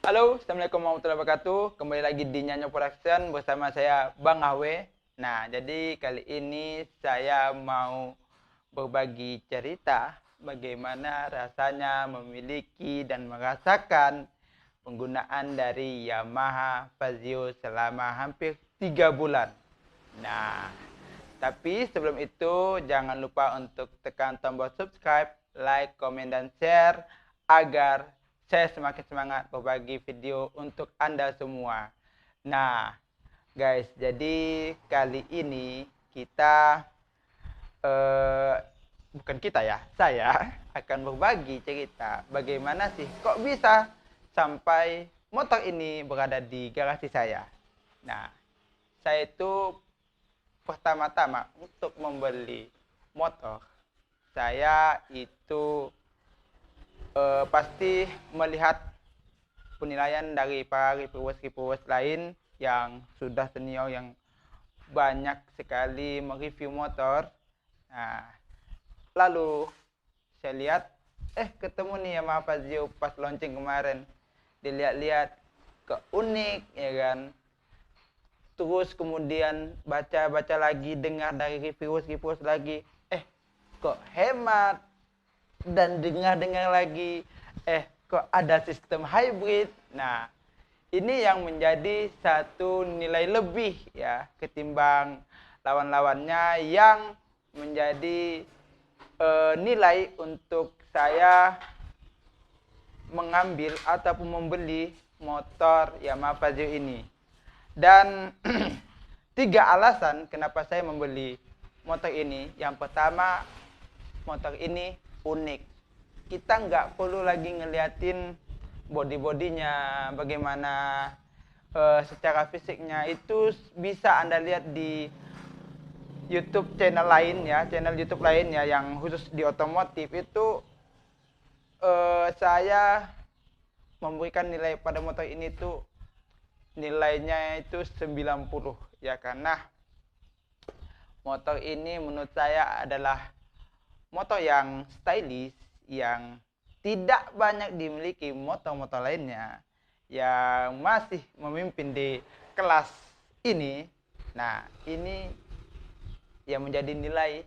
Halo, Assalamualaikum warahmatullahi wabarakatuh. Kembali lagi di Nyanyo Production bersama saya Bang Awe. Nah, jadi kali ini saya mau berbagi cerita bagaimana rasanya memiliki dan merasakan penggunaan dari Yamaha Fazio selama hampir 3 bulan. Nah, tapi sebelum itu jangan lupa untuk tekan tombol subscribe, like, komen, dan share agar saya semakin semangat berbagi video untuk Anda semua. Nah, guys, jadi kali ini kita bukan kita ya, saya akan berbagi cerita bagaimana sih kok bisa sampai motor ini berada di garasi saya. Nah, saya itu pertama-tama untuk membeli motor, saya itu pasti melihat penilaian dari para reviewers lain yang sudah senior, yang banyak sekali mereview motor. Nah, lalu saya lihat, ketemu nih Yamaha Fazio pas launching kemarin. Dilihat-lihat, kok unik ya kan. Terus kemudian baca-baca lagi, dengar dari reviewers lagi, kok hemat. Dan dengar-dengar lagi, kok ada sistem hybrid. Nah, ini yang menjadi satu nilai lebih ya ketimbang lawan-lawannya, yang menjadi nilai untuk saya mengambil ataupun membeli motor Yamaha Fazio ini. Dan 3 alasan kenapa saya membeli motor ini. Yang pertama, motor ini unik. Kita nggak perlu lagi ngeliatin body-bodinya, bagaimana secara fisiknya. Itu bisa Anda lihat di YouTube channel lain ya, channel YouTube lainnya yang khusus di otomotif. Itu saya memberikan nilai pada motor ini tuh nilainya itu 90 ya, karena motor ini menurut saya adalah motor yang stylish, yang tidak banyak dimiliki motor-motor lainnya yang masih memimpin di kelas ini. Nah, ini yang menjadi nilai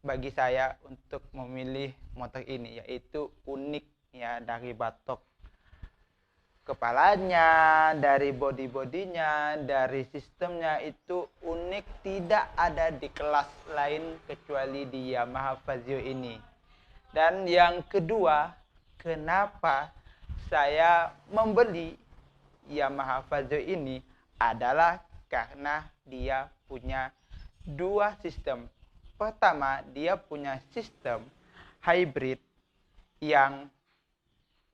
bagi saya untuk memilih motor ini, yaitu unik ya, dari batok kepalanya, dari body-bodinya, dari sistemnya itu unik, tidak ada di kelas lain kecuali di Yamaha Fazio ini. Dan yang kedua, kenapa saya membeli Yamaha Fazio ini adalah karena dia punya 2 sistem. Pertama, dia punya sistem hybrid yang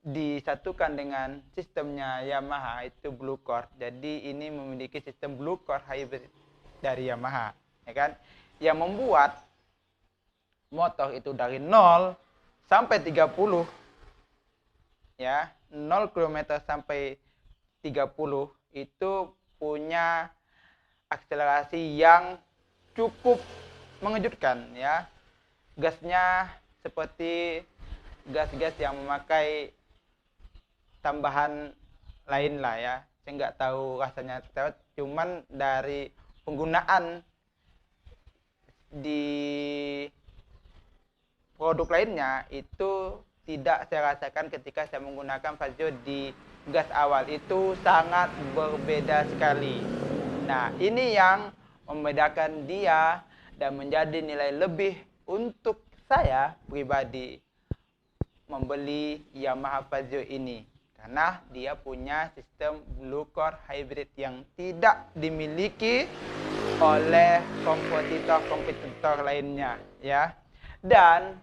disatukan dengan sistemnya Yamaha, itu Blue Core. Jadi ini memiliki sistem Blue Core hybrid dari Yamaha, ya kan? Yang membuat motor itu dari 0 sampai 30 ya, 0 km sampai 30 itu punya akselerasi yang cukup mengejutkan ya. Gasnya seperti gas-gas yang memakai tambahan lain lah ya. Saya nggak tahu rasanya, cuman dari penggunaan di produk lainnya itu tidak saya rasakan ketika saya menggunakan Fazio di gas awal. Itu sangat berbeda sekali. Nah, ini yang membedakan dia dan menjadi nilai lebih untuk saya pribadi membeli Yamaha Fazio ini, karena dia punya sistem Blue Core hybrid yang tidak dimiliki oleh kompetitor lainnya ya. Dan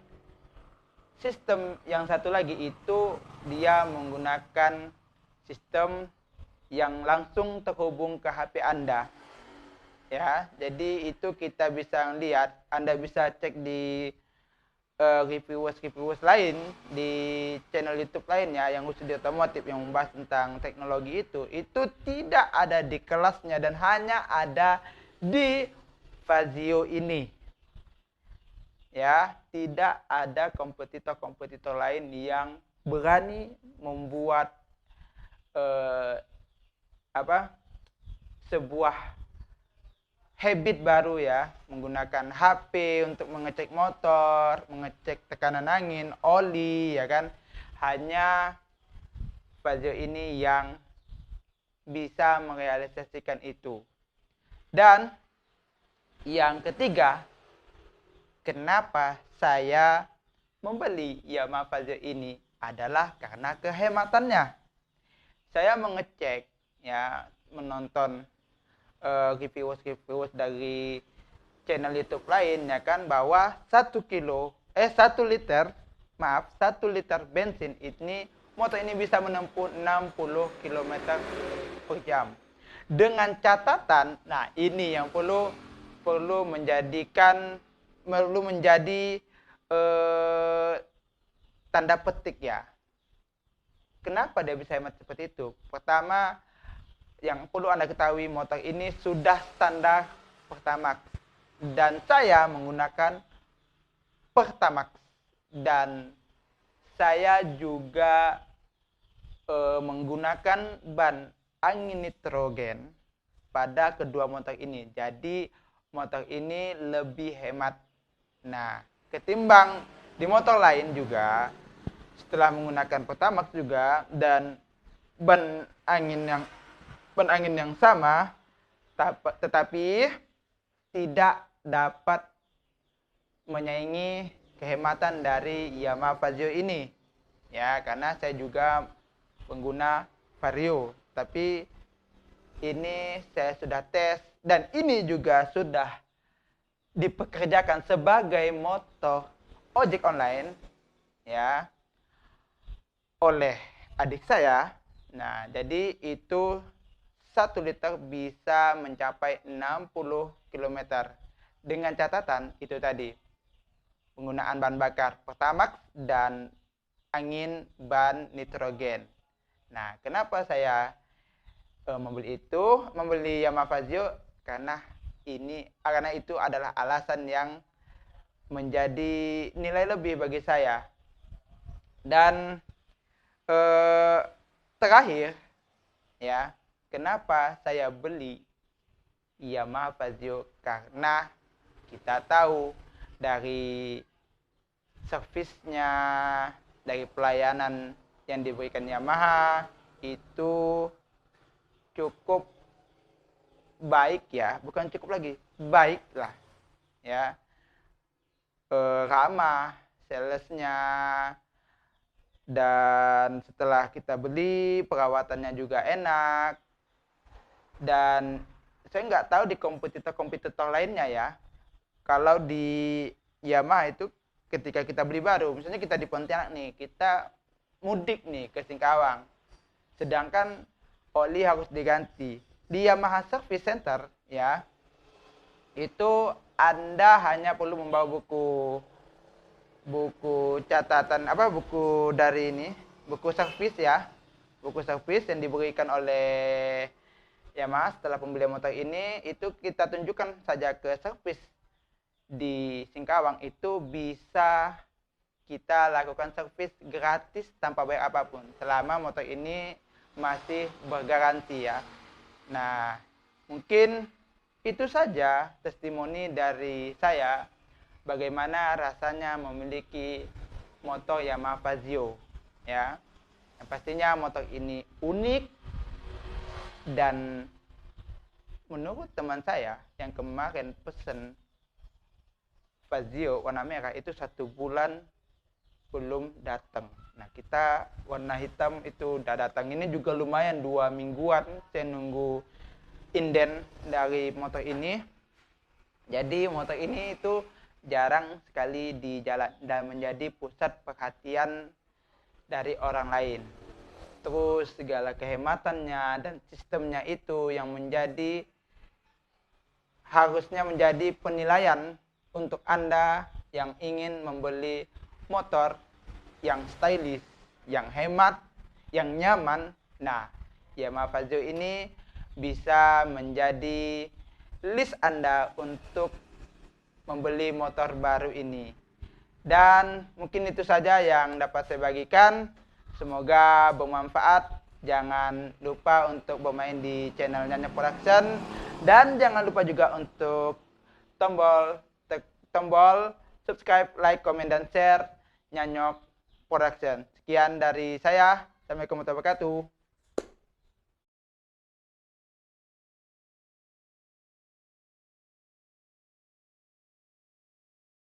sistem yang satu lagi itu dia menggunakan sistem yang langsung terhubung ke HP Anda ya. Jadi itu kita bisa lihat, Anda bisa cek di reviewers lain, di channel YouTube lainnya yang khusus di otomotif yang membahas tentang teknologi, itu tidak ada di kelasnya dan hanya ada di Fazio ini ya. Tidak ada kompetitor lain yang berani membuat eh, sebuah habit baru ya, menggunakan HP untuk mengecek motor, mengecek tekanan angin, oli ya kan. Hanya Fazio ini yang bisa merealisasikan itu. Dan yang ketiga, kenapa saya membeli Yamaha Fazio ini adalah karena kehematannya. Saya mengecek ya, menonton reviews dari channel YouTube lain ya kan, bahwa 1 liter bensin ini, motor ini bisa menempuh 60 km per jam. Dengan catatan, nah ini yang perlu menjadi tanda petik ya. Kenapa dia bisa hemat seperti itu? Pertama, yang perlu Anda ketahui, motor ini sudah standar Pertamax. Dan saya menggunakan Pertamax. Dan saya juga menggunakan ban angin nitrogen pada kedua motor ini. Jadi motor ini lebih hemat. Nah, ketimbang di motor lain juga, setelah menggunakan Pertamax juga dan ban angin yang sama, tetapi tidak dapat menyaingi kehematan dari Yamaha Fazio ini. Ya, karena saya juga pengguna Vario, tapi ini saya sudah tes dan ini juga sudah dipekerjakan sebagai motor ojek online ya oleh adik saya. Nah, jadi itu 1 liter bisa mencapai 60 km. Dengan catatan itu tadi, penggunaan bahan bakar Pertamax dan angin ban nitrogen. Nah, kenapa saya membeli Yamaha Fazio? Karena itu adalah alasan yang menjadi nilai lebih bagi saya. Dan terakhir ya, kenapa saya beli Yamaha Fazio? Karena kita tahu dari servisnya, dari pelayanan yang diberikan Yamaha itu cukup baik ya, bukan cukup lagi, baik lah ya. Ramah salesnya, dan setelah kita beli perawatannya juga enak. Dan saya nggak tahu di kompetitor lainnya ya, kalau di Yamaha itu ketika kita beli baru, misalnya kita di Pontianak nih, kita mudik nih ke Singkawang, sedangkan oli harus diganti. Di Yamaha Service Center ya, itu Anda hanya perlu membawa buku catatan, buku dari ini, buku servis ya, buku servis yang diberikan oleh Yamaha setelah pembelian motor ini. Itu kita tunjukkan saja ke servis di Singkawang, itu bisa kita lakukan servis gratis tanpa bayar apapun selama motor ini masih bergaransi ya. Nah, mungkin itu saja testimoni dari saya bagaimana rasanya memiliki motor Yamaha Fazio ya. Yang pastinya motor ini unik, dan menurut teman saya yang kemarin pesen Fazio warna merah itu 1 bulan belum datang. Nah, kita warna hitam itu udah datang. Ini juga lumayan 2 mingguan saya nunggu inden dari motor ini. Jadi motor ini itu jarang sekali di jalan dan menjadi pusat perhatian dari orang lain. Terus segala kehematannya dan sistemnya itu yang harusnya menjadi penilaian untuk Anda yang ingin membeli motor yang stylish, yang hemat, yang nyaman. Nah, Yamaha Fazio ini bisa menjadi list Anda untuk membeli motor baru ini. Dan mungkin itu saja yang dapat saya bagikan. Semoga bermanfaat Jangan lupa untuk bermain di channel Nyanyok Production. Dan jangan lupa juga untuk tombol subscribe, like, komen, dan share Nyanyok Production. Sekian dari saya. Assalamualaikum warahmatullahi wabarakatuh.